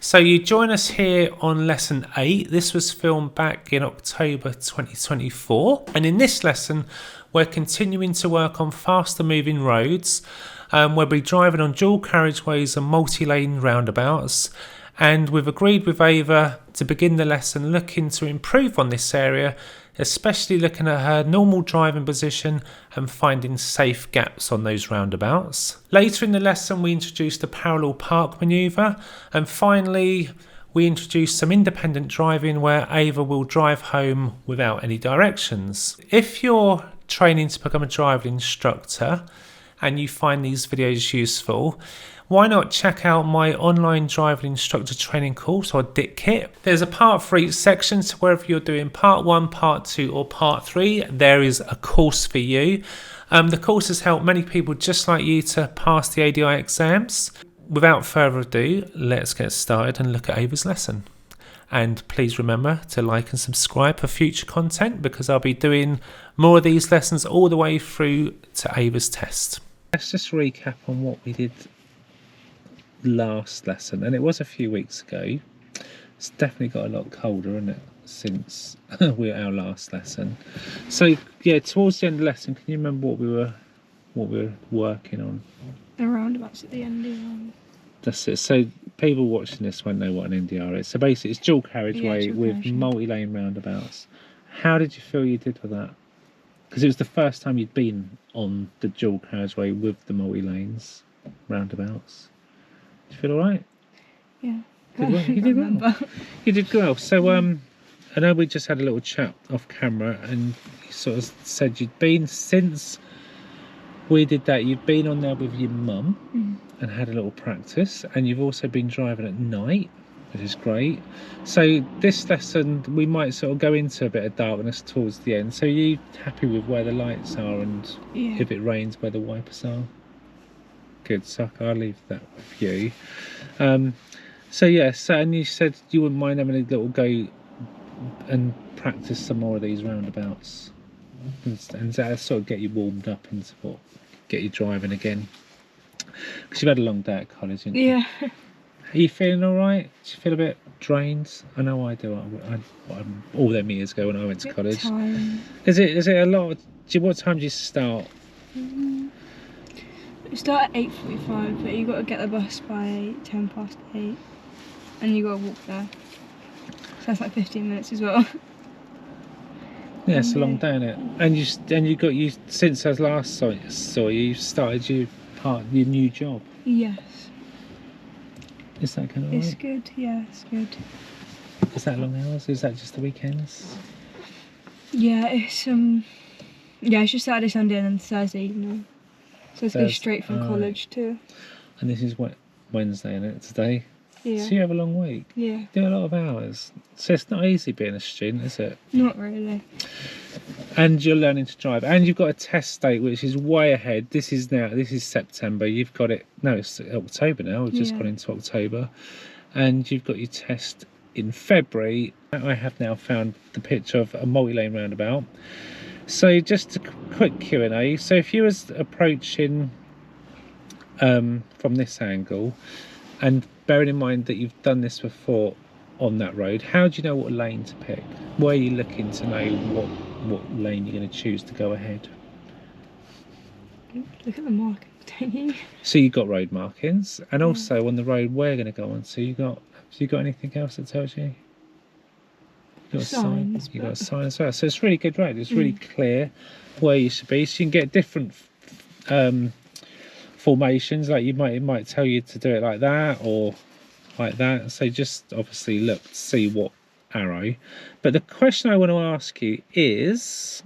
So you join us here on lesson 8. This was filmed back in October 2024. And in this lesson, we're continuing to work on faster moving roads. We'll be driving on dual carriageways and multi-lane roundabouts. And we've agreed with AVA to begin the lesson looking to improve on this area, especially looking at her normal driving position and finding safe gaps on those roundabouts. Later in the lesson, we introduced the Parallel Park Manoeuvre, and finally we introduced some independent driving where Ava will drive home without any directions. If you're training to become a driving instructor and you find these videos useful, why not check out my online driving instructor training course, or DIT kit. There's a part for each section, so whether you're doing part 1, part 2 or part 3, there is a course for you. The course has helped many people just like you to pass the ADI exams. Without further ado, let's get started and look at Ava's lesson. And please remember to like and subscribe for future content, because I'll be doing more of these lessons all the way through to Ava's test. Let's just recap on what we did last lesson, and it was a few weeks ago. It's definitely got a lot colder, isn't it, since our last lesson. So yeah, towards the end of the lesson, can you remember what we were working on? The roundabouts at the end. That's it. So people watching this won't know what an NDR is. So basically it's dual carriageway with multi-lane roundabouts. How did you feel you did with that? Because it was the first time you'd been on the dual carriageway with the multi-lanes roundabouts. Did you feel all right? Yeah. You did well. You did well. So I know we just had a little chat off camera, and you sort of said you'd been, since we did that, you've been on there with your mum and had a little practice, and you've also been driving at night, which is great. So this lesson we might sort of go into a bit of darkness towards the end. So are you happy with where the lights are, and if it rains where the wipers are? Good, so I'll leave that with you. So yes, and you said you wouldn't mind having a little go and practice some more of these roundabouts, and that sort of get you warmed up and what, get you driving again, because you've had a long day at college, haven't you? Yeah. Are you feeling all right? Do you feel a bit drained? I know I do. I'm all them years ago when I went to college. Tiring. Is it a lot? What time do you start? We start at 8:45, but you got to get the bus by 8:10, and you got to walk there. So that's like 15 minutes as well. Yeah, it's a long day, isn't it? And you since I last saw you started your new job. Yes. Is that kind of right? It's good. Yeah, it's good. Is that long hours? Is that just the weekends? Yeah, it's just Saturday, Sunday, and then Thursday evening. So it's go straight from college to. And this is what, Wednesday, isn't it, today? Yeah. So you have a long week. Yeah. Do a lot of hours. So it's not easy being a student, is it? Not really. And you're learning to drive, and you've got a test date which is way ahead. This is September. You've got it. No, it's October now. We've just gone into October, and you've got your test in February. I have now found the picture of a multi-lane roundabout. So just a quick Q&A. So if you was approaching from this angle, and bearing in mind that you've done this before on that road, how do you know what lane to pick? Where are you looking to know what lane you're going to choose to go ahead? Look at the markings, don't you? So you've got road markings, and also on the road we're going to go on. So have you got anything else that tells you? You've got signs. You've got a sign as well. So it's really good road. It's really clear where you should be. So you can get different formations. Like it might tell you to do it like that or like that. So just obviously look to see what arrow. But the question I want to ask you is,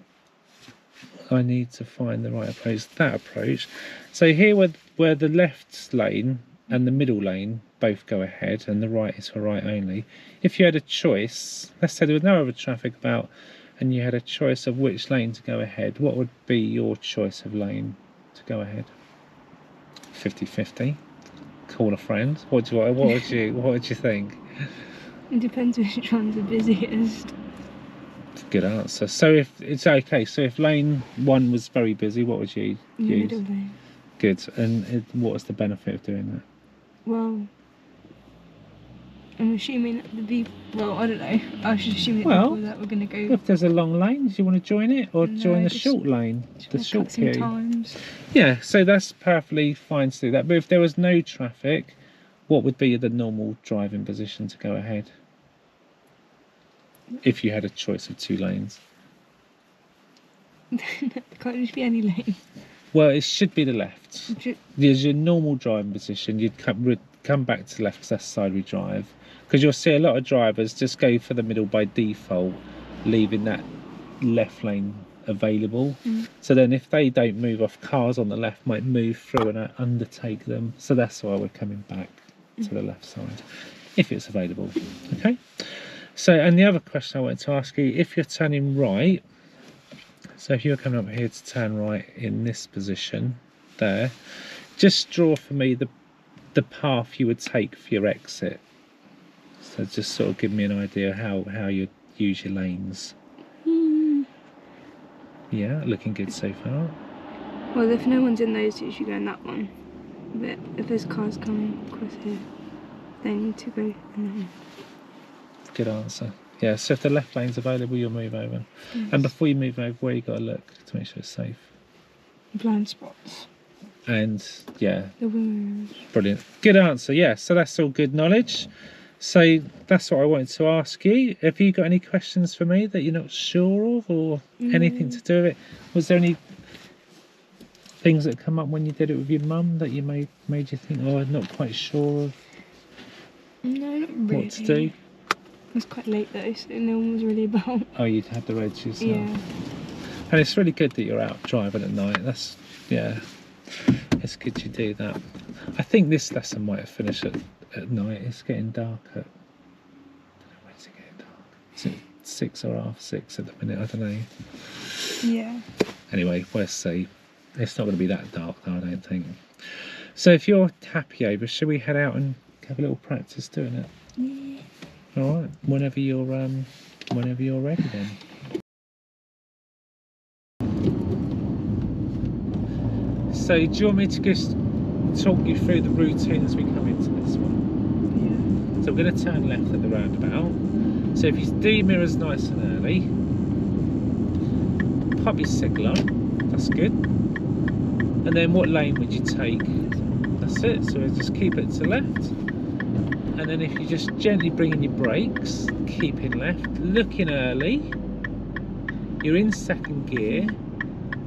I need to find the right approach. That approach. So here where the left lane and the middle lane both go ahead, and the right is for right only. If you had a choice, let's say there was no other traffic about, and you had a choice of which lane to go ahead, what would be your choice of lane to go ahead? 50-50. Call a friend. What would you think? It depends which one's the busiest. Good answer. So if it's okay, so if lane 1 was very busy, what would you use? Middle lane. Good. And what was the benefit of doing that? Well, I'm assuming that well, I don't know. I was just assuming Well, that we're going to go. If there's a long lane, do you want to join it or join the short lane? The short queue. Times. Yeah, so that's perfectly fine to do that. But if there was no traffic, what would be the normal driving position to go ahead? If you had a choice of 2 lanes. It can't just be any lane. Well, it should be the left. There's your normal driving position. You'd come back to the left because that's the side we drive. Because you'll see a lot of drivers just go for the middle by default, leaving that left lane available. So then if they don't move off, cars on the left might move through and undertake them. So that's why we're coming back to the left side, if it's available. Okay. So, and the other question I wanted to ask you, if you're turning right, so if you're coming up here to turn right in this position there, just draw for me the path you would take for your exit. So just sort of give me an idea how you use your lanes. Yeah, looking good so far. Well, if no one's in those two, you should go in that one. But if there's cars coming across here, they need to go in there. Good answer. Yeah, so if the left lane's available, you'll move over. Yes. And before you move over, where you got to look to make sure it's safe? Blind spots. And yeah. The windows. Brilliant. Good answer. Yeah, so that's all good knowledge. So that's what I wanted to ask you. Have you got any questions for me that you're not sure of, or anything to do with it? Was there any things that come up when you did it with your mum that you made you think, oh, I'm not quite sure of no, not really. What to do? It was quite late though, so no one was really about. Oh, you'd had the roads yourself. Yeah. And it's really good that you're out driving at night. That's, yeah, it's good you do that. I think this lesson might have finished at night. It's getting dark at, I don't know, when is it getting dark? Is it 6 or half 6 at the minute? I don't know. Yeah. Anyway, we'll see. It's not going to be that dark though, I don't think. So if you're happy, Ava, shall we head out and have a little practice doing it? Yeah. All right. Whenever you're ready, then. So do you want me to just talk you through the routine as we come into this one? Yeah. So we're going to turn left at the roundabout. So if you do mirrors nice and early, pop your signal on. That's good. And then what lane would you take? That's it. So we'll just keep it to left. And then if you just gently bring in your brakes, keeping left, looking early, you're in second gear.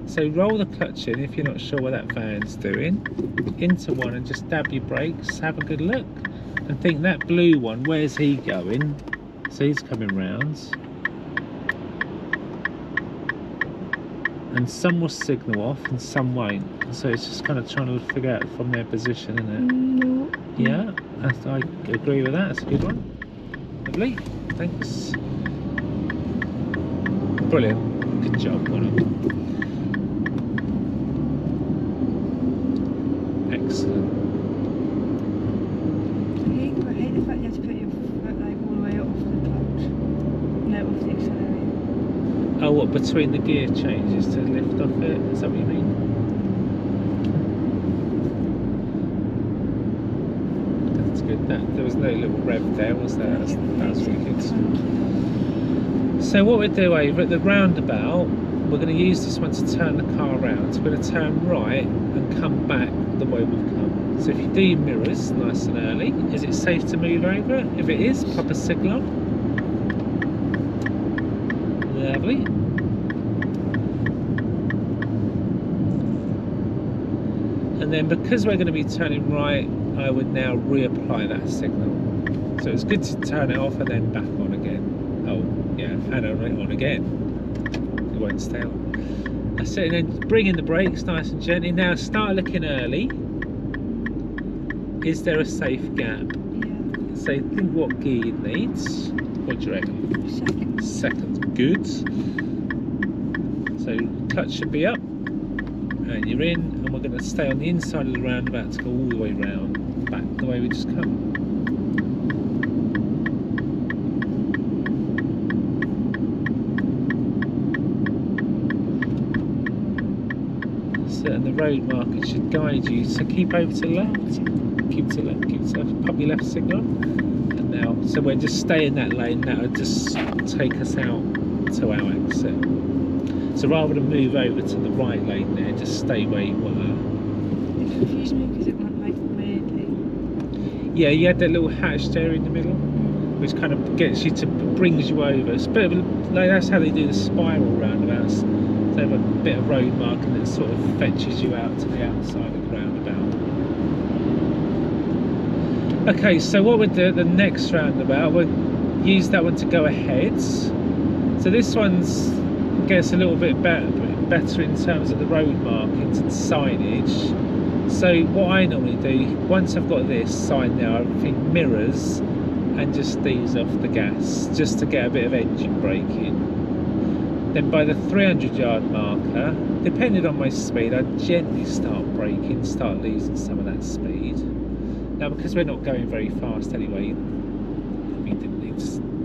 So roll the clutch in if you're not sure what that van's doing, into one and just dab your brakes, have a good look. And think that blue one, where's he going? So he's coming round. And some will signal off and some won't. So it's just kind of trying to figure out from their position, isn't it? No. Yeah, I agree with that. That's a good one. Lovely. Thanks. Brilliant. Good job. Well done. Excellent. I hate the fact you have to put your foot like all the way off the clutch. No, off the accelerator. Oh, what, between the gear changes to lift off it? Is that what you mean? That's good. There was no little rev there, was there? That was really good. So what we do over at the roundabout, we're going to use this one to turn the car around. So we're going to turn right and come back the way we've come. So if you do your mirrors nice and early, is it safe to move over? If it is, pop a signal on. Lovely. And then because we're going to be turning right, I would now reapply that signal. So it's good to turn it off and then back on again. Oh, yeah, and on again. It won't stay on. That's it, and then bring in the brakes nice and gently. Now start looking early. Is there a safe gap? Yeah. So think what gear it needs. What do you reckon? Second. Good. So clutch should be up. And you're in, and we're going to stay on the inside of the roundabout to go all the way round, back the way we just come. So, and the road marker should guide you, so keep over to the left, keep to the left, keep to the left, pop your left signal on, and now So we'll just stay in that lane. That'll just take us out to our exit. So rather than move over to the right lane there, just stay where you were. It confused me because it went like weirdly. Yeah, you had that little hatch there in the middle, which kind of gets you to, brings you over. It's a bit of like, that's how they do the spiral roundabouts. They have a bit of road marking that sort of fetches you out to the outside of the roundabout. Okay, so what we'll do at the next roundabout, we'll use that one to go ahead. So this one's gets a little bit better in terms of the road markings and signage. So what I normally do, once I've got this sign there, I think mirrors and just ease off the gas, just to get a bit of engine braking. Then by the 300-yard marker, depending on my speed, I gently start braking, start losing some of that speed. Now, because we're not going very fast anyway, we didn't need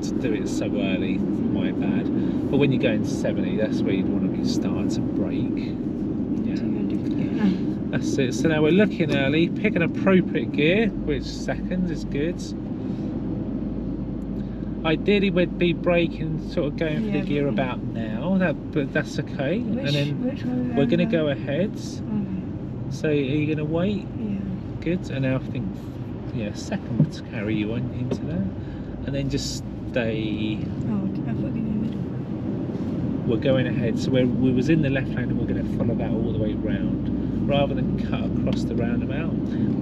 to do it so early, my bad. But when you go into 70, that's where you'd want to be starting to brake. Yeah. That's it. So now we're looking early, pick an appropriate gear, which second is good. Ideally we'd be braking, sort of going for the gear about now, but that's okay. And then we're going to go ahead. So are you going to wait? Yeah. Good. And now I think, yeah, second to carry you on into there. And then just stay. Oh, I thought you were middle. We're going ahead. So we was in the left lane and we're going to follow that all the way round. Rather than cut across the roundabout,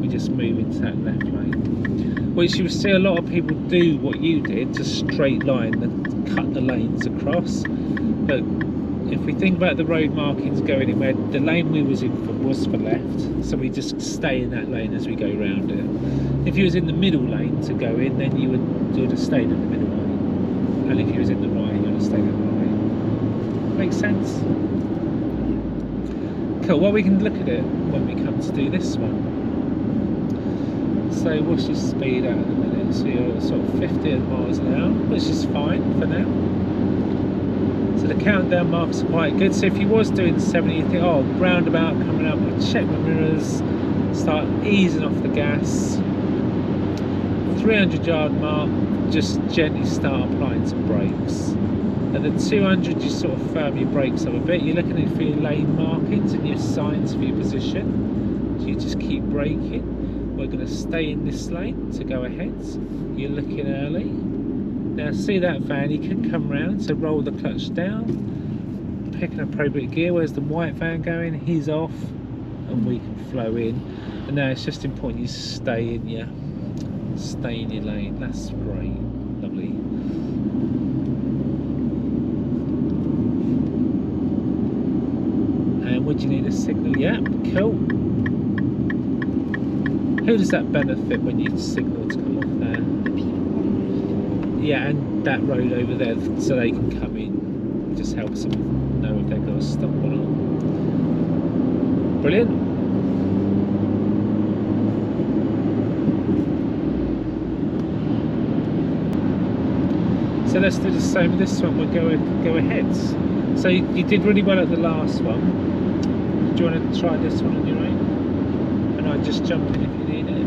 we just move into that left lane. Which you will see a lot of people do what you did, just straight line and cut the lanes across. But if we think about the road markings going in where the lane we was in was for left, so we just stay in that lane as we go round it. If you was in the middle lane to go in, then you would have stayed in the middle lane. And if you was in the right, you would have stayed in the right. Makes sense? Cool, well we can look at it when we come to do this one. So what's your speed out at the minute? So you're sort of 50 miles an hour, which is fine for now. So the countdown marks are quite good. So if you was doing 70, you think, oh, roundabout coming up, I'll check my mirrors, start easing off the gas. 300-yard mark, just gently start applying some brakes. At the 200, you sort of firm your brakes up a bit. You're looking at for your lane markings and your signs for your position. So you just keep braking. We're going to stay in this lane to go ahead. You're looking early. Now see that van, you can come round, so roll the clutch down, pick an appropriate gear. Where's the white van going? He's off and we can flow in. And now it's just important you stay in your lane. That's great. Lovely. And would you need a signal? Yeah, cool. Who does that benefit when you signal to come off there? Yeah, and that road over there, so they can come in. Just helps them know if they've got to stop or not. Brilliant. So let's do the same with this one. We'll go ahead. So you did really well at the last one. Do you want to try this one on your own? And I just jump in if you need it.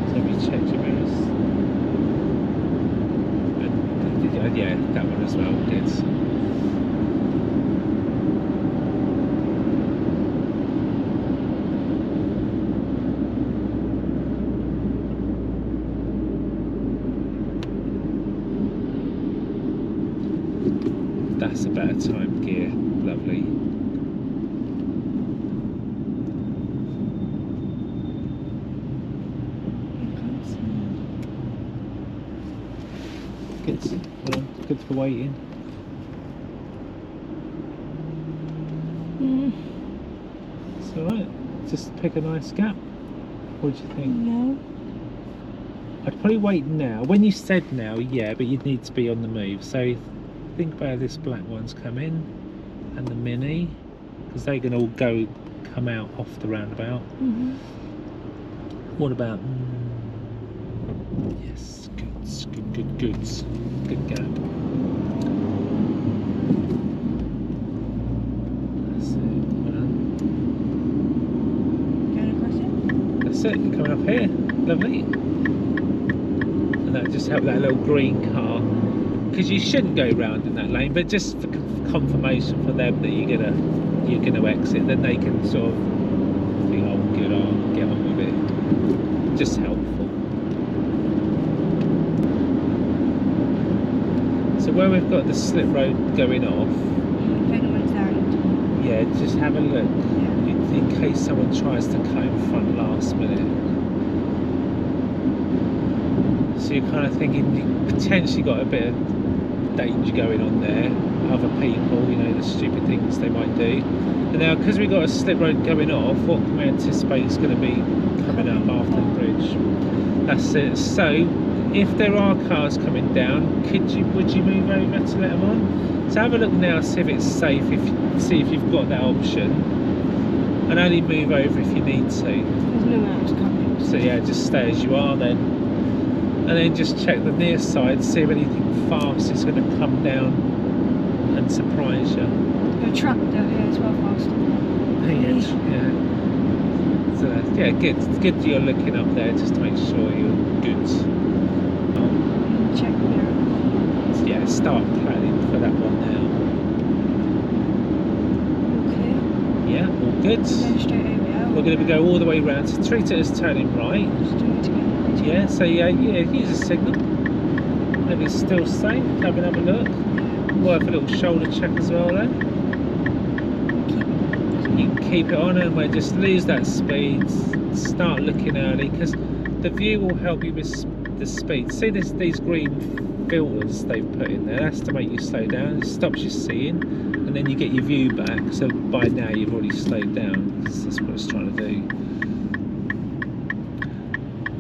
So have you checked your mirrors? Yeah, that one as well. Good. That's a better time gear, lovely. Good, well, good for waiting. It's alright, just pick a nice gap. What do you think? No. I'd probably wait now. When you said now, yeah, but you'd need to be on the move. So think about this black one's come in and the Mini, because they can all come out off the roundabout. What about yes, goods, good gap. That's it. Well done. that's it, coming up here, lovely. And that just helped that little green car, because you shouldn't go round in that lane, but just for confirmation for them that you're gonna exit, then they can sort of think, oh good, I'll get on with it. Just helpful. So where we've got the slip road going off, yeah, just have a look, in case someone tries to cut in front last minute. So you're kind of thinking you potentially got a bit of danger going on there, other people, you know, the stupid things they might do. And now, because we've got a slip road going off, what can we anticipate is going to be coming up after the bridge? That's it. So if there are cars coming down, would you move over to let them on? So have a look now, see if it's safe, see if you've got that option, and only move over if you need to. There's no one else coming. So yeah, just stay as you are then. And then just check the near side, see if anything fast is going to come down and surprise you. The tractor here as well, fast. Yeah. So yeah, good you're looking up there just to make sure you're good. Check the mirror. So yeah, start planning for that one Okay. now. Yeah, all good. Go straight over here. We're going to go all the way round, so treat it as turning right. Just do it again. Yeah, so yeah, use a signal. Maybe it's still safe, have another look. Worth a little shoulder check as well there. You can keep it on and we'll just lose that speed, start looking early, because the view will help you with the speed. See these green filters they've put in there, that's to make you slow down. It stops you seeing, and then you get your view back, so by now you've already slowed down. That's what it's trying to do.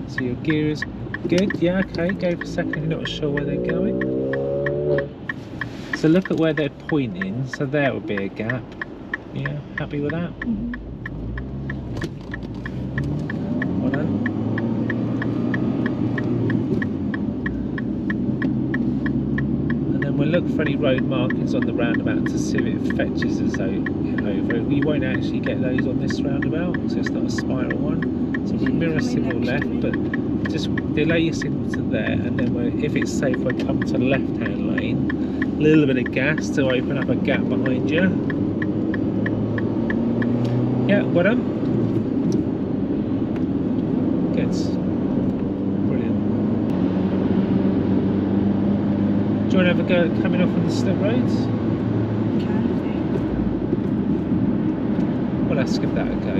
So your gear is good, yeah, okay, go for a second, you're not sure where they're going. So look at where they're pointing, so there would be a gap. Yeah, happy with that? Well done. And then we'll look for any road markings on the roundabout to see if it fetches us over. We won't actually get those on this roundabout, so it's not a spiral one. So we'll mirror signal left, but just delay your signal to there, and then if it's safe, we'll come to the left-hand lane. A little bit of gas to open up a gap behind you. Yeah, well done. Good. Brilliant. Do you want to have a go at coming off on the slip roads? Well, let's give that a go.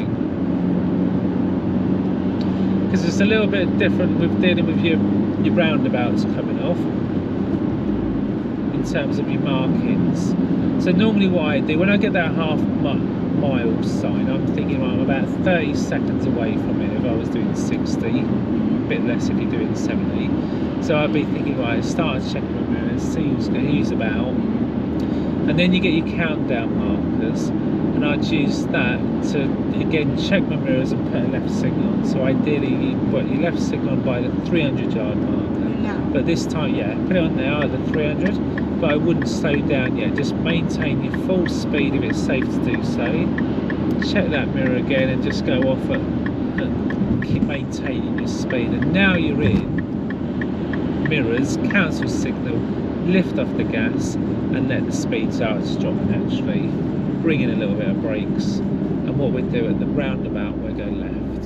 Because it's a little bit different with dealing with your roundabouts coming off in terms of your markings. So normally what I do, when I get that half mile sign, I'm thinking, well, I'm about 30 seconds away from it if I was doing 60, a bit less if you're doing 70. So I'd be thinking, right, start checking my mirrors, see who's about, and then you get your countdown markers. And I'd use that to again check my mirrors and put a left signal on. So ideally you put your left signal on by the 300-yard marker. No. But this time, yeah, put it on now at the 300, but I wouldn't slow down yet. Just maintain your full speed if it's safe to do so. Check that mirror again and just go off and keep maintaining your speed. And now you're in mirrors, cancel signal, lift off the gas and let the speed start to drop naturally. Bring in a little bit of brakes, and what we do at the roundabout, we go left.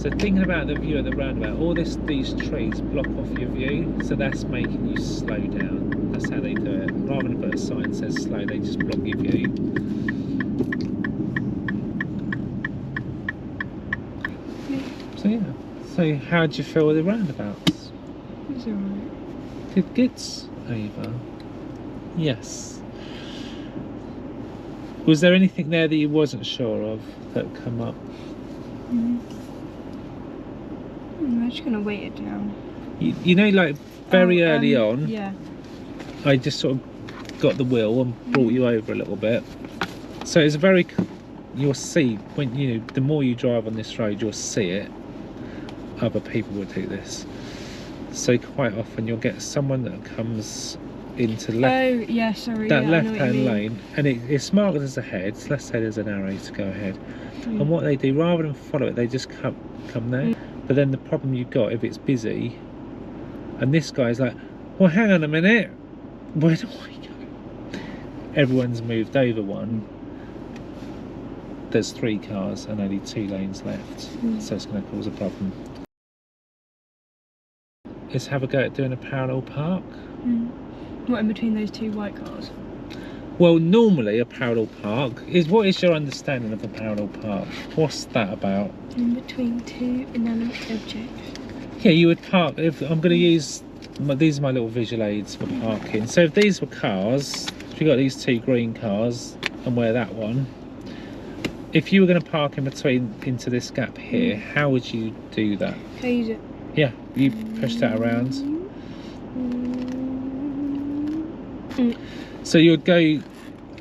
So thinking about the view of the roundabout, all these trees block off your view, so that's making you slow down. That's how they do it. Rather than put a sign that says slow, they just block your view. So yeah. So how do you feel with the roundabouts? It's alright. Good, Ava. Yes. Was there anything there that you wasn't sure of that come up? I'm just gonna weight it down. You know, like very early on, yeah. I just sort of got the wheel and brought you over a little bit. So it's you'll see when the more you drive on this road, you'll see it. Other people will do this. So quite often you'll get someone that comes into left. Oh yeah, sorry. That yeah, I know what you left-hand mean. lane, and it's marked as ahead. So let's say there's an arrow to go ahead. Mm. And what they do, rather than follow it, they just come there. Mm. But then the problem you've got, if it's busy, and this guy's like, well, hang on a minute, where do I go? Everyone's moved over one. There's 3 cars and only 2 lanes left, so it's going to cause a problem. Let's have a go at doing a parallel park. What, in between those 2 white cars? Well, normally a parallel park is, what is your understanding of a parallel park? What's that about? In between 2 inanimate objects. Yeah, you would park, if I'm going to use, these are my little visual aids for parking. So if these were cars, if you got these 2 green cars and we're that one, if you were going to park in between, into this gap here, how would you do that? Can I use it? Yeah, you push that around. So you would go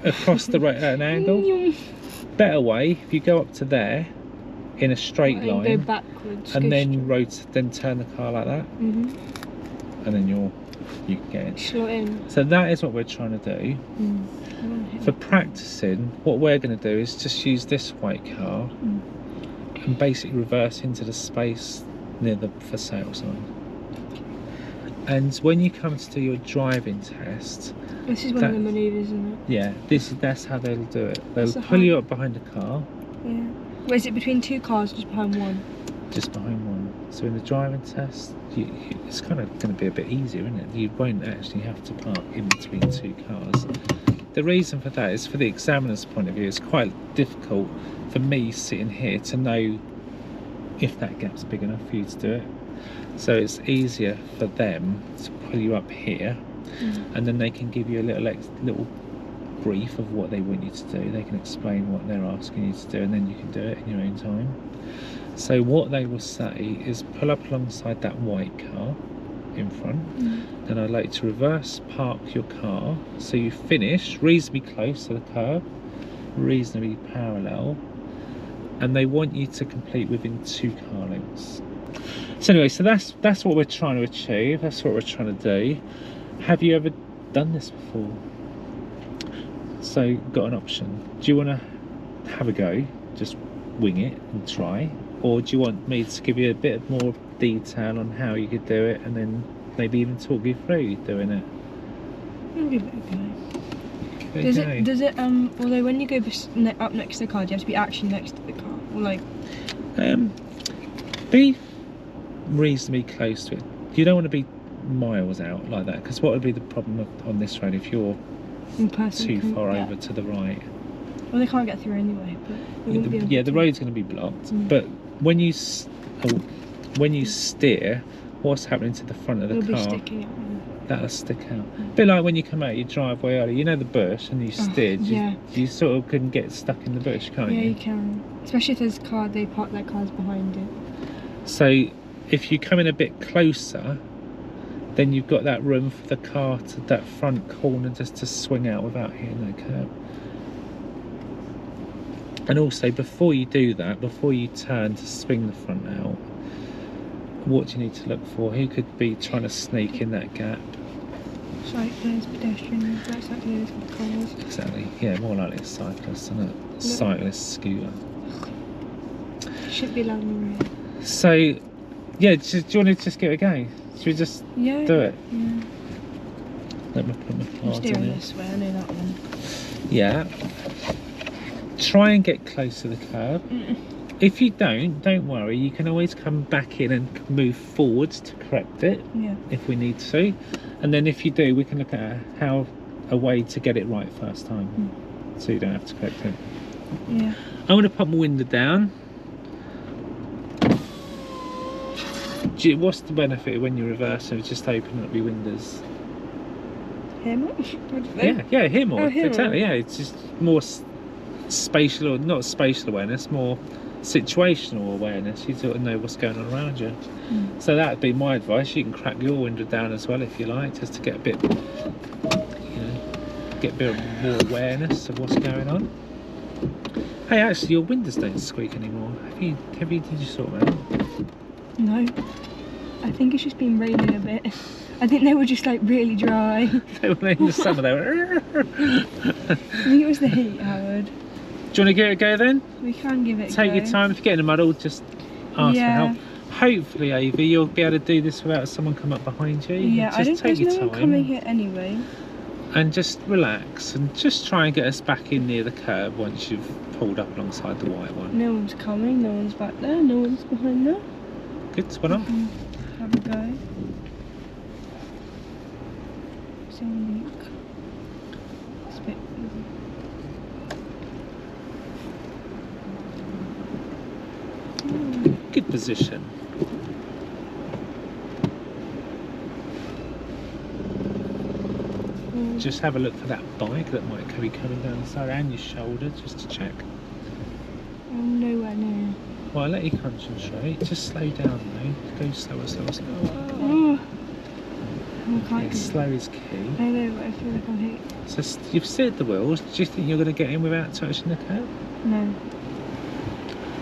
across the right at an angle. Better way, if you go up to there in a straight line, go backwards, and then then turn the car like that, and then you can get in. Slot in. So that is what we're trying to do. For practicing, what we're going to do is just use this white car and basically reverse into the space near the for sale sign. And when you come to do your driving test, this is one of the manoeuvres, isn't it? Yeah, that's how they'll do it. They'll pull you up behind a car. Yeah. Well, is it between 2 cars or just behind one? Just behind one. So in the driving test, it's kind of going to be a bit easier, isn't it? You won't actually have to park in between 2 cars. The reason for that is, for the examiner's point of view, it's quite difficult for me sitting here to know if that gap's big enough for you to do it. So it's easier for them to pull you up here, and then they can give you a little brief of what they want you to do. They can explain what they're asking you to do, and then you can do it in your own time. So what they will say is, pull up alongside that white car in front, then I'd like to reverse park your car so you finish reasonably close to the curb, reasonably parallel, and they want you to complete within 2 car lengths. So anyway, so that's what we're trying to achieve, that's what we're trying to do. Have you ever done this before? So got an option. Do you want to have a go, just wing it and try, or do you want me to give you a bit more detail on how you could do it, and then maybe even talk you through doing it? I'll give it a go. Does it although when you go up next to the car, do you have to be actually next to the car, or like be reasonably close to it? You don't want to be miles out like that, because what would be the problem on this road if you're too far over to the right? Well, they can't get through anyway, but the road's going to be blocked. But when you steer, what's happening to the front of the car? It'll be sticking out. That'll stick out. A bit like when you come out your driveway early, you know the bush, and you steered, you sort of couldn't get stuck in the bush, can't you? Yeah, you can. Especially if there's they park their cars behind it. So if you come in a bit closer, then you've got that room for the car to that front corner just to swing out without hitting the curb. And also, before you do that, before you turn to swing the front out, what do you need to look for? Who could be trying to sneak in that gap? Cyclists, pedestrians, cyclists, cars. Exactly, yeah, more likely a cyclist than a cyclist scooter. Shouldn't be allowed on the road. So, yeah, do you want to just give it a go? Should we just do it? Yeah. Let me put my I'm cards in steering here. this way, I know that one. Yeah. Try and get close to the curb. If you don't worry, you can always come back in and move forwards to correct it if we need to. And then if you do, we can look at a way to get it right first time, so you don't have to correct it. Yeah. I'm going to put my window down. What's the benefit when you reverse of just opening up your windows? Hear more? Yeah, hear more. Oh, hear exactly. more. Yeah, it's just more spatial, or not spatial awareness, more situational awareness. You sort of know what's going on around you. So that'd be my advice. You can crack your window down as well if you like, just to get a bit, get a bit more awareness of what's going on. Hey, actually, your windows don't squeak anymore. Did you sort that out? No. I think it's just been raining a bit. I think they were just like really dry. They were in the summer, they were. I think it was the heat, Howard. Do you want to give it a go then? We can give it a go. Take your time. If you get in a muddle, just ask for help. Hopefully, AVA, you'll be able to do this without someone coming up behind you. Yeah, just I don't take think your no one time coming here anyway. and just relax and just try and get us back in near the curb once you've pulled up alongside the white one. No one's coming, no one's back there, no one's behind there. Good, well done. Have a go. So Luke. It's a bit... Good position. Just have a look for that bike that might be coming down the side and your shoulder just to check. I'm nowhere near. Well, I'll let you concentrate. Just slow down though. Go slower, slower, slower. Oh. I can't do Slow is key. I know, but I feel like I'm hit. So you've steered the wheels. Do you think you're going to get in without touching the curb? No.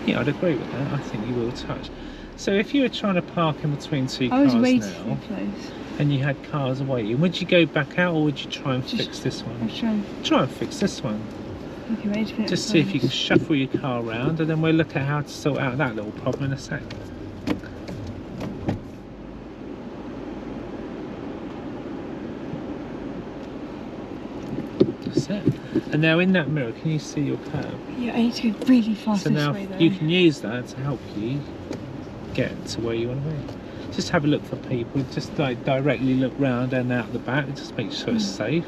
Yeah, I'd agree with that. I think you will touch. So if you were trying to park in between two I was cars way now, too close. and you had cars awaiting, would you go back out or would you try and fix this I one? was trying. Try and fix this one. Okay, wait a minute. Just see if you can shuffle your car around, and then we'll look at how to sort out that little problem in a sec. That's it. And now in that mirror, can you see your curb? Yeah, I need to go really fast So this now way though. you can use that to help you get to where you want to be. Just have a look for people, just like directly look round and out the back, just make sure it's safe.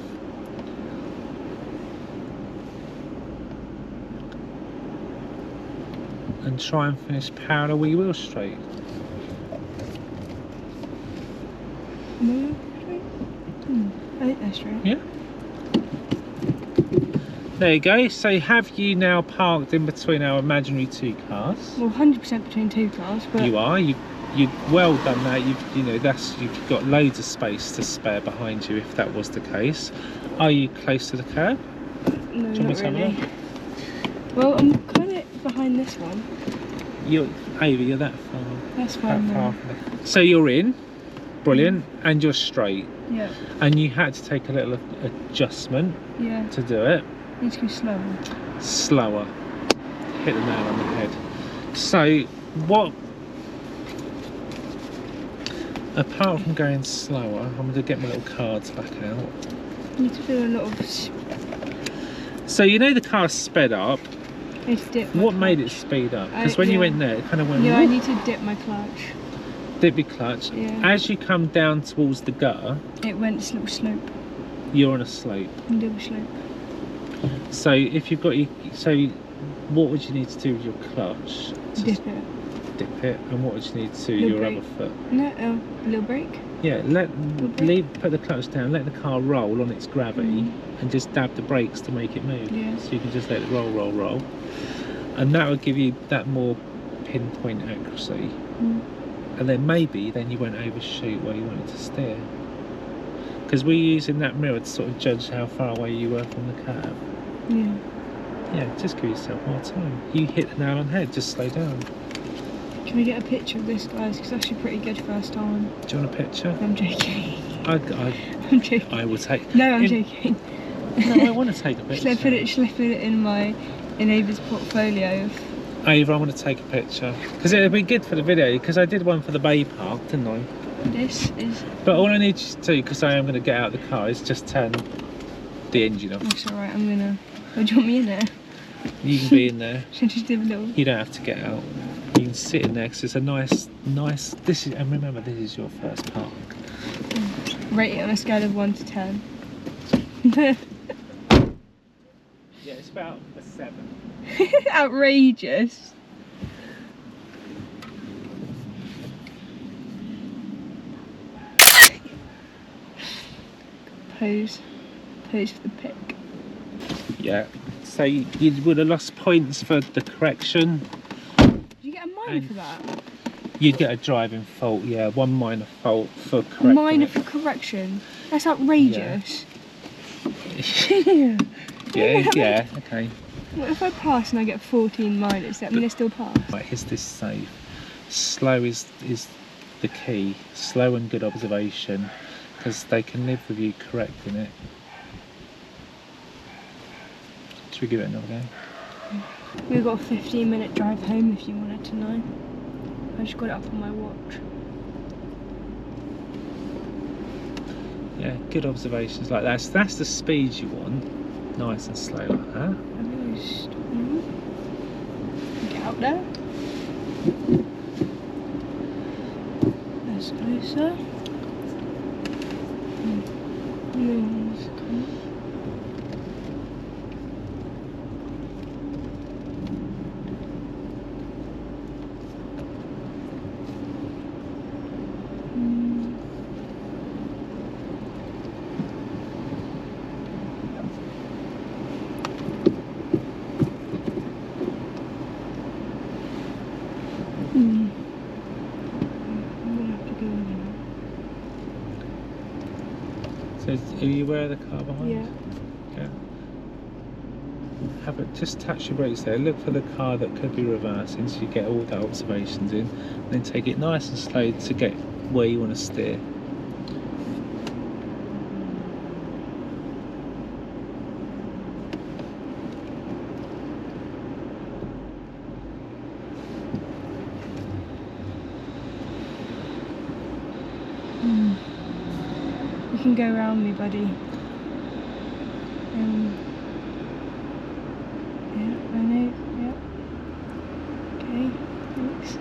And try and finish parallel where you will straight. No, straight? I think that's straight. Yeah. There you go. So have you now parked in between our imaginary two cars? Well, 100% between two cars, but... You are. You've well done that. You've got loads of space to spare behind you if that was the case. Are you close to the curb? No, Do you want me not to have a really. look? Well, I'm kind of behind this one. You're that far. That's fine That now. far. So you're in. Brilliant. And you're straight. Yeah. And you had to take a little adjustment Yeah. to do it. Need to go slower. Slower. Hit the nail on the head. So what, apart from going slower, I'm going to get my little cards back out. Need to do a lot of... So you know the car sped up. I need to dip my What made it clutch. speed up? Because when you yeah. went there, it kind of went. Yeah, I whoop, need to dip my clutch. dip your clutch. Yeah. As you come down towards the gutter, It went little slope. you're on a slope. Little slope. So if you've got your, what would you need to do with your clutch? Dip it. Dip it. And what would you need to do with Little your brake. other foot? No, a little brake. Yeah, put the clutch down, let the car roll on its gravity, and just dab the brakes to make it move. Yeah. So you can just let it roll, roll, roll, and that would give you that more pinpoint accuracy. And then maybe you won't overshoot where you wanted to steer, because we're using that mirror to sort of judge how far away you were from the curb. Yeah. Yeah, just give yourself more time. You hit the nail on the head, just slow down. Can we get a picture of this, guys? Because it's actually pretty good first time. Do you want a picture? I'm joking. I'm joking. I will take. No, I'm joking. No, I want to take a picture. Shall I put it in Ava's portfolio? Ava, I want to take a picture because it'll be good for the video, because I did one for the Bay Park, didn't I? This is... But all I need you to do, because I am going to get out of the car, is just turn the engine off. That's alright, I'm gonna... Oh, do you want me in there? You can be in there. Should I just do a little... You don't have to get out. You can sit in there because it's a nice... This is, and remember, this is your first park. Rate it on a scale of 1 to 10. Yeah, it's about a 7. Outrageous. Pose for the pic. Yeah. So you would have lost points for the correction. Did you get a minor for that? You'd get a driving fault, yeah, 1 minor fault for correcting. Minor it. for correction? That's outrageous. Yeah, okay. What if I pass and I get 14 minors? Does that mean I still pass? Right, is this safe? Slow is the key. Slow and good observation, because they can live with you correcting it. Should we give it another go? We've got a 15-minute drive home if you wanted to know. I just got it up on my watch. Yeah, good observations like that. So that's the speed you want. Nice and slow like that. I'm just get out there. That's closer. Moon's coming. So are you aware of the car behind? Yeah. Okay. Have it, just touch your brakes there. Look for the car that could be reversing, so you get all the observations in. Then take it nice and slow to get where you want to steer. You can go around me, buddy. Yeah, I know. Yeah. Okay, thanks.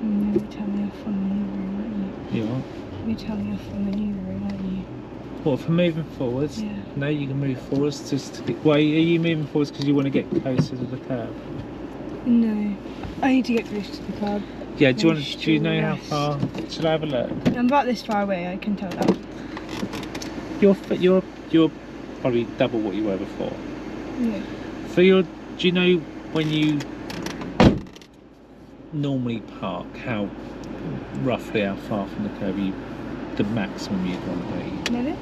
You tell me off for manoeuvring, aren't you? You what? You tell me off for manoeuvring, aren't you? What, for moving forwards? Yeah. No, you can move forwards. Why are you moving forwards? Because you want to get closer to the curb? No, I need to get close to the curb. Yeah. Do you know how far? Should I have a look? I'm about this far away. I can tell that. You're probably double what you were before. Yeah. Do you know when you normally park, roughly how far from the curb the maximum you'd want to be? Really?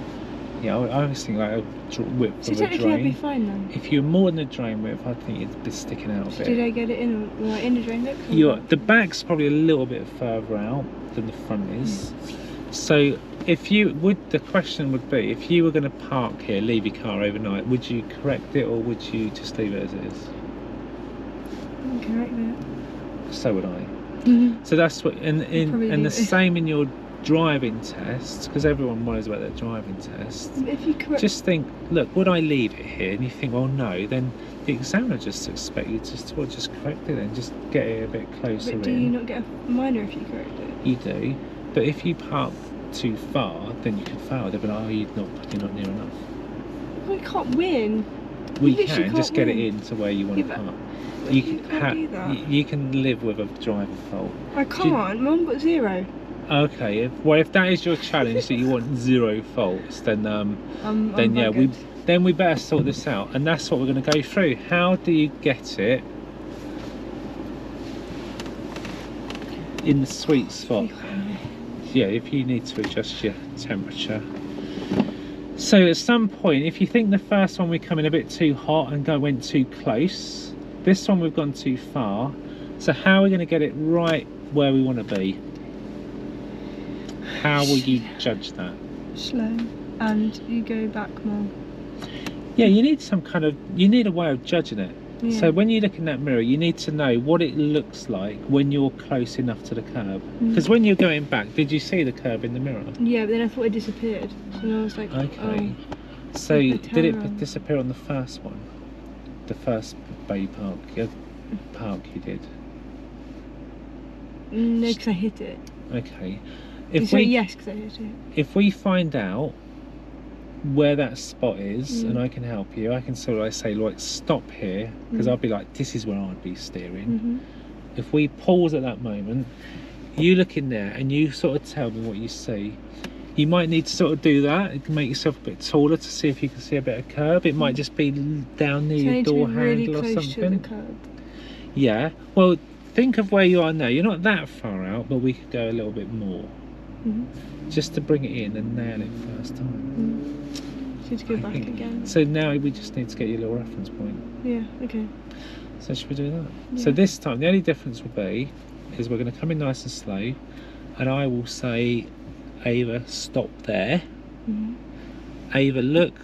Yeah, I always think like a width So of a technically I'd be drain. fine then. If you're more than the drain width, I think it'd be sticking out a So bit. did I get it in the drain look? The back's probably a little bit further out than the front is. So the question would be, if you were going to park here, leave your car overnight, would you correct it or would you just leave it as it is? Correct that. So would I. So that's what, and the same in your driving test, because everyone worries about their driving test. If you correct, Just think, look, would I leave it here? And you think, well, no. Then the examiner just expect you just correct it and just get it a bit closer in. but do you not get a minor if you correct it? You do, but if you park too far, then you could fail. They'll be like, oh, you're not near enough. I can't win. We You literally can can't just get it win. in to where you want Yeah, to but- park. But you can't do that. You can live with a driver fault. I can't. Mum got 0. Okay, if that is your challenge that you want 0 faults, then yeah, buggered. we better sort this out, and that's what we're going to go through. How do you get it in the sweet spot? Yeah, if you need to adjust your temperature. So at some point, if you think the first one we come in a bit too hot and went too close, this one we've gone too far. So how are we going to get it right where we want to be? How will you judge that? Slow, and you go back more. Yeah, you need a way of judging it. Yeah. So when you look in that mirror, you need to know what it looks like when you're close enough to the curb. Because when you're going back, did you see the curb in the mirror? Yeah, but then I thought it disappeared. So then I was like, Okay. oh. So Like the did it turnaround. disappear on the first one? The first baby park you did? No, because I hit it. Okay. Yes, because I hit it. If we find out where that spot is and I can help you, I can sort of say, like, stop here, because I'll be like, this is where I'd be steering. If we pause at that moment, you look in there and you sort of tell me what you see. You might need to sort of do that. You can make yourself a bit taller to see if you can see a bit of curb. It might just be down near your door handle or something. To the curb. Yeah. Well, think of where you are now. You're not that far out, but we could go a little bit more. Just to bring it in and nail it first time. So to go back again. So now we just need to get your little reference point. Yeah, okay. So should we do that? Yeah. So this time, the only difference will be, is we're going to come in nice and slow, and I will say, Ava, stop there. Ava, look,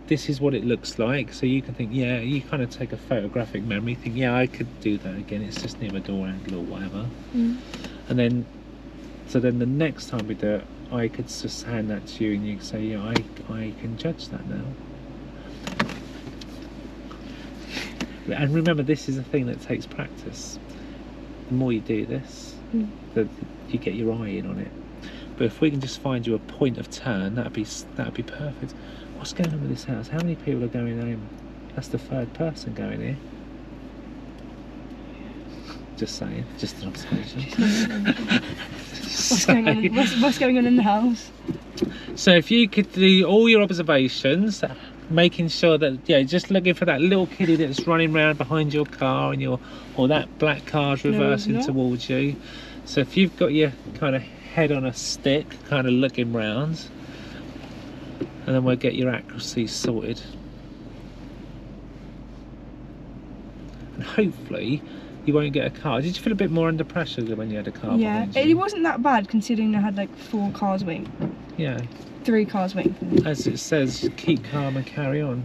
this is what it looks like. So you can think, yeah, you kind of take a photographic memory, think, yeah, I could do that again. It's just near a door handle or whatever. And then, so then the next time we do it, I could just hand that to you, and you can say, yeah, I can judge that now. And remember, this is a thing that takes practice. The more you do this, you get your eye in on it. But if we can just find you a point of turn, that'd be perfect. What's going on with this house? How many people are going home? That's the third person going here. Just saying, just an observation. What's going on in the house? So if you could do all your observations, making sure that, yeah, just looking for that little kiddie that's running around behind your car, and or that black car's reversing towards you. So if you've got your kind of head on a stick, kind of looking round, and then we'll get your accuracy sorted. And hopefully you won't get a car. Did you feel a bit more under pressure than when you had a car? Yeah, it wasn't that bad considering I had like 4 cars waiting. Yeah. 3 cars waiting for me. As it says, keep calm and carry on.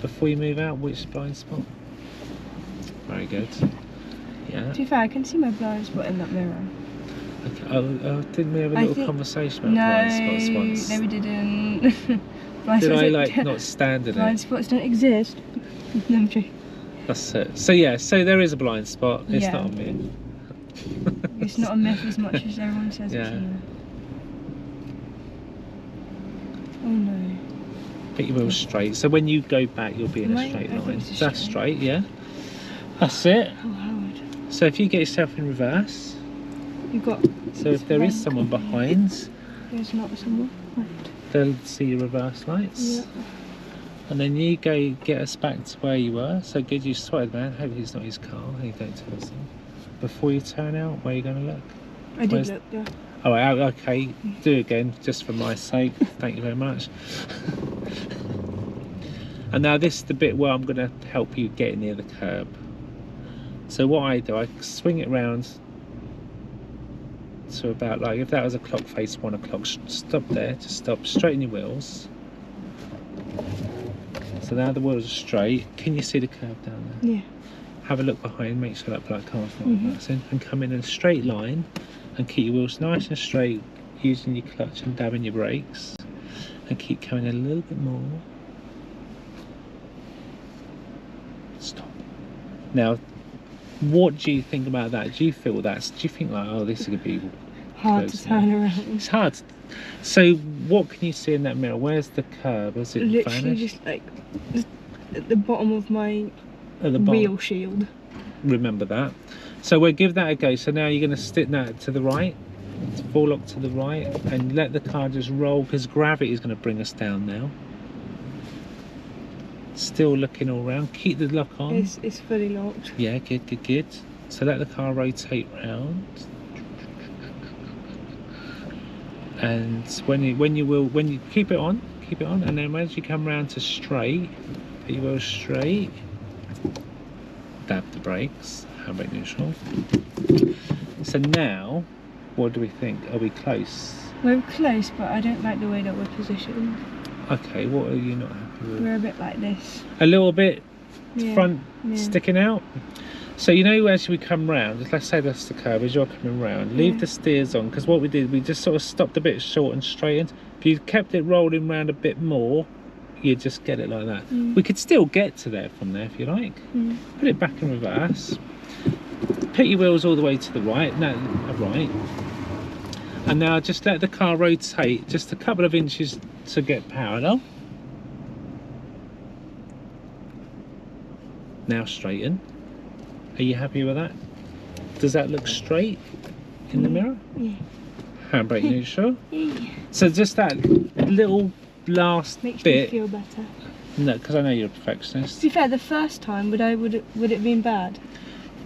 Before you move out, which blind spot? Very good. Yeah. To be fair, I can see my blind spot in that mirror. Okay. Oh, didn't we have a little conversation about blind spots once? No, we didn't. Did I like not stand in it? Blind spots don't exist. No, I'm joking. That's it. So yeah, so there is a blind spot. It's not a myth. It's not a myth as much as everyone says it's a myth. Oh no. Get your wheels straight. So when you go back, you'll be in a straight line. That's straight, yeah. That's it. Oh, Howard. So if you get yourself in reverse, you've got. So if there is someone behind, there's not someone behind. They'll see your reverse lights. Yeah. And then you go get us back to where you were. So good, you spotted man. Hopefully it's not his car. You don't tell us that. Before you turn out, where are you going to look? I did look, yeah. Oh, okay. Do it again, just for my sake. Thank you very much. And now this is the bit where I'm going to help you get near the curb. So what I do, I swing it round to about, like, if that was a clock face, 1 o'clock, stop there, just stop, straighten your wheels. So now the wheels are straight. Can you see the curb down there? Yeah. Have a look behind, make sure that black car's not reversing, and come in a straight line and keep your wheels nice and straight, using your clutch and dabbing your brakes, and keep coming a little bit more. Stop. Now, what do you think about that? Do you feel that? Do you think like, oh, this is going to be hard to turn around? It's hard. So what can you see in that mirror? Where's the curb? Has it literally vanished? Just like at the bottom of my wheel shield. Remember that. So we'll give that a go. So now you're going to stick that to the right, full lock to the right, and let the car just roll, because gravity is going to bring us down now. Still looking all around. Keep the lock on. It's fully locked. Yeah, good. So let the car rotate round. And when you keep it on, and then as you come round to straight, put your wheels straight, dab the brakes, handbrake neutral. So now, what do we think? Are we close? We're close, but I don't like the way that we're positioned. Okay, what are you not happy with? We're a bit like this. A little bit front sticking out? So you know, as we come round, let's say that's the curve, as you're coming round, leave the steers on, because what we did, we just sort of stopped a bit short and straightened. If you kept it rolling round a bit more, you'd just get it like that. We could still get to there from there if you like. Put it back in reverse. Put your wheels all the way to the right, right. And now just let the car rotate just a couple of inches to get parallel. Now straighten. Are you happy with that? Does that look straight in the mirror? Yeah. Handbrake neutral. Yeah. So just that little last Makes bit. me feel better. No, because I know you're a perfectionist. To be fair, the first time would it have been bad?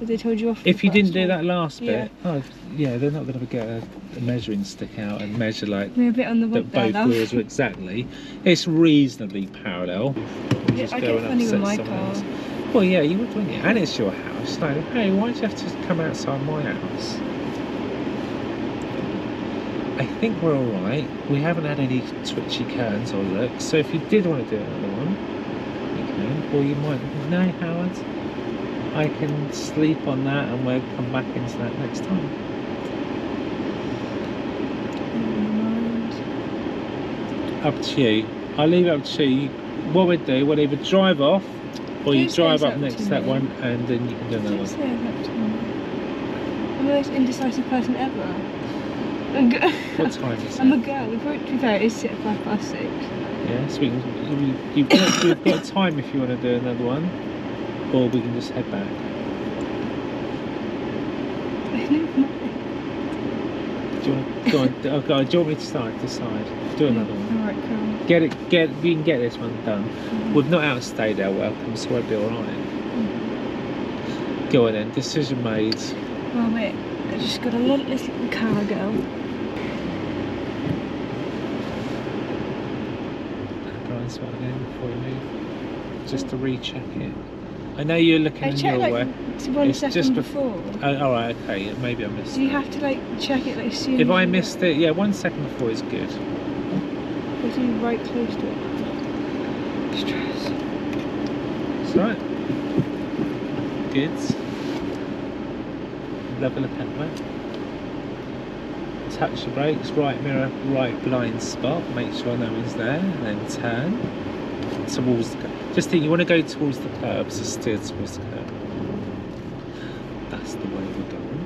Because they told you off. If you the didn't first do time. that last Yeah. bit, oh yeah, they're not going to get a measuring stick out and measure like We're a bit on the that walk there, both love. wheels were exactly. It's reasonably parallel. Yeah, I get funny with my car. Else. Well, yeah, you would, wouldn't you? And it's your house. Like, hey, why'd you have to come outside my house? I think we're all right. We haven't had any twitchy curtains or looks. So if you did want to do another one, you can. Or you might. No, Howard. I can sleep on that and we'll come back into that next time. Up to you. I'll leave it up to you. What we'd do, we'll either drive off or you drive up next to that one and then you can do another one. I'm the most indecisive person ever. What time is it? I'm a girl. To be fair, it is at 6:05. Yeah, so we've got time if you want to do another one. Or we can just head back. Do you want to go on? Oh God, do you want me to decide? Do another one. Alright, cool. We can get this one done. We've not outstayed our welcome, so we'll be alright. Go on then, decision made. Oh wait, I just got a little car girl. Blind spot again before you move. Just to recheck it. I know you're looking in your way. It's just before. Oh, alright, okay, maybe I missed it. Do you have to like check it like as soon if as I missed it, yeah, 1 second before is good. Or do you right close to it? Stress. It's alright. Good. Level of pedal. Touch the brakes, right mirror, right blind spot, make sure no one's there, and then turn towards the curb. Just think you want to go towards the curb, so steer towards the curb. That's the way we're going.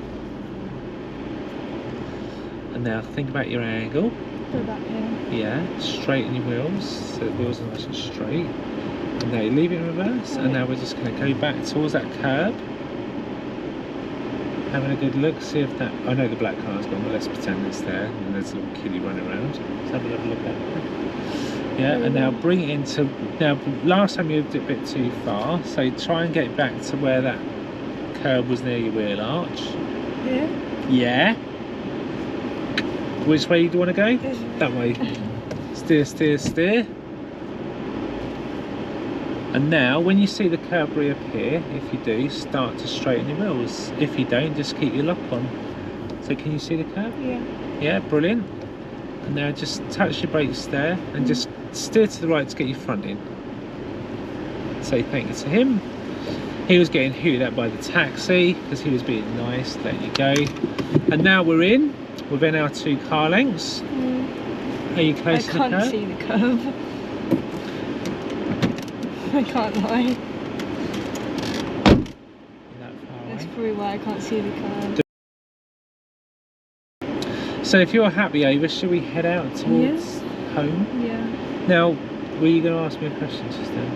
And now think about your angle. Go back here. Yeah, straighten your wheels, so the wheels are nice and straight. And now you leave it in reverse, and now we're just going to go back towards that curb. Having a good look, see if that. I know the black car's gone, but let's pretend it's there. And there's a little kiddie running around. Let's have a little look at it. Yeah, and now bring it into. Now, last time you moved it a bit too far, so try and get back to where that curb was near your wheel arch. Yeah? Yeah. Which way do you want to go? That way. Steer, steer, steer. And now, when you see the curb reappear, if you do, start to straighten your wheels. If you don't, just keep your lock on. So can you see the curb? Yeah. Yeah, brilliant. And now just touch your brakes there and just steer to the right to get your front in. Say thank you to him. He was getting hooted at by the taxi because he was being nice, letting you go. And now we're in, within our 2 car lengths. Are you close to the curb? I can't see the curb. I can't lie. That's probably why I can't see the curb. So if you're happy, Ava, should we head out towards home? Yeah. Now, were you going to ask me a question just then?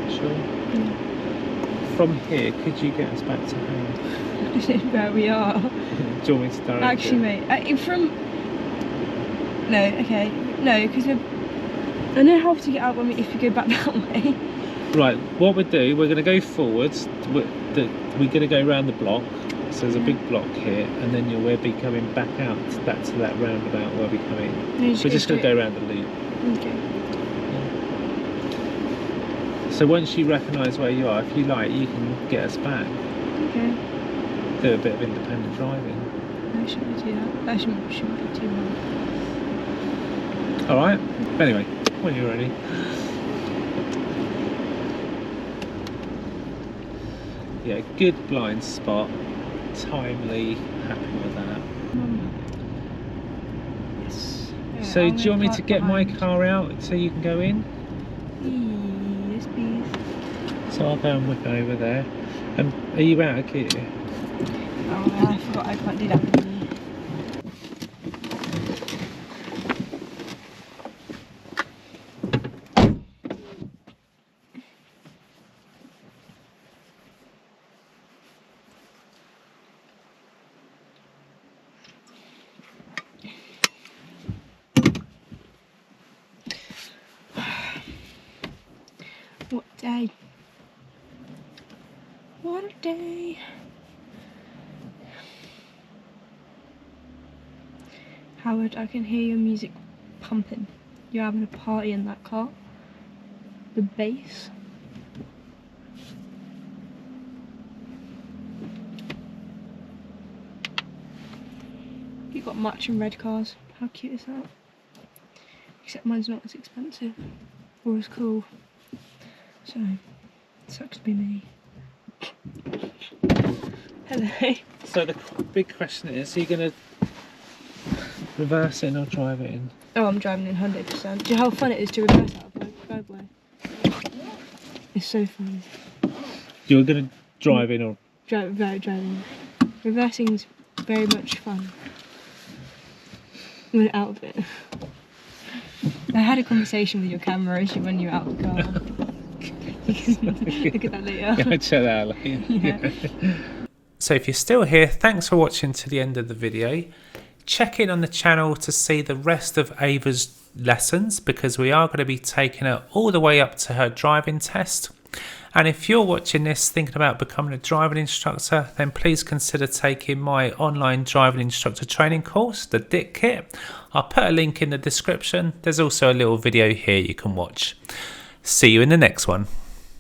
Sure. Yeah. From here, could you get us back to home? Where we are. Do you want me to direct Actually, mate, no, okay, no, because I know how to get out if you go back that way. Right, what we'll do, we're going to go forwards. We're going to go around the block. So there's a big block here, and then we'll be coming back out to that roundabout where we come in. We're just going to go around the loop. Okay. Yeah. So once you recognise where you are, if you like, you can get us back. Okay. Do a bit of independent driving. I shouldn't do that. That shouldn't be too hard. Alright, anyway, when you're ready. Yeah, good blind spot. Timely, happy with that. Yes. So do you want me to get my car out so you can go in? Yes, please. So I'll go and whip over there. Are you out of gear? Oh, I forgot I can't do that with you. What day? What a day. Howard, I can hear your music pumping. You're having a party in that car. The bass. You've got matching red cars. How cute is that? Except mine's not as expensive or as cool. So, sucks to be me. Hello. So the big question is, are you going to reverse it in or drive it in? Oh, I'm driving in 100%. Do you know how fun it is to reverse out of the driveway? It's so fun. You're going to drive in or... Driving. Reversing's very much fun. When out of it. I had a conversation with your camera as when you're out of the car. You can look at that later. Yeah, I'll check that out later. Yeah. So if you're still here, thanks for watching to the end of the video. Check in on the channel to see the rest of Ava's lessons, because we are going to be taking her all the way up to her driving test. And if you're watching this thinking about becoming a driving instructor, then please consider taking my online driving instructor training course, the DIT kit. I'll put a link in the description. There's also a little video here you can watch. See you in the next one.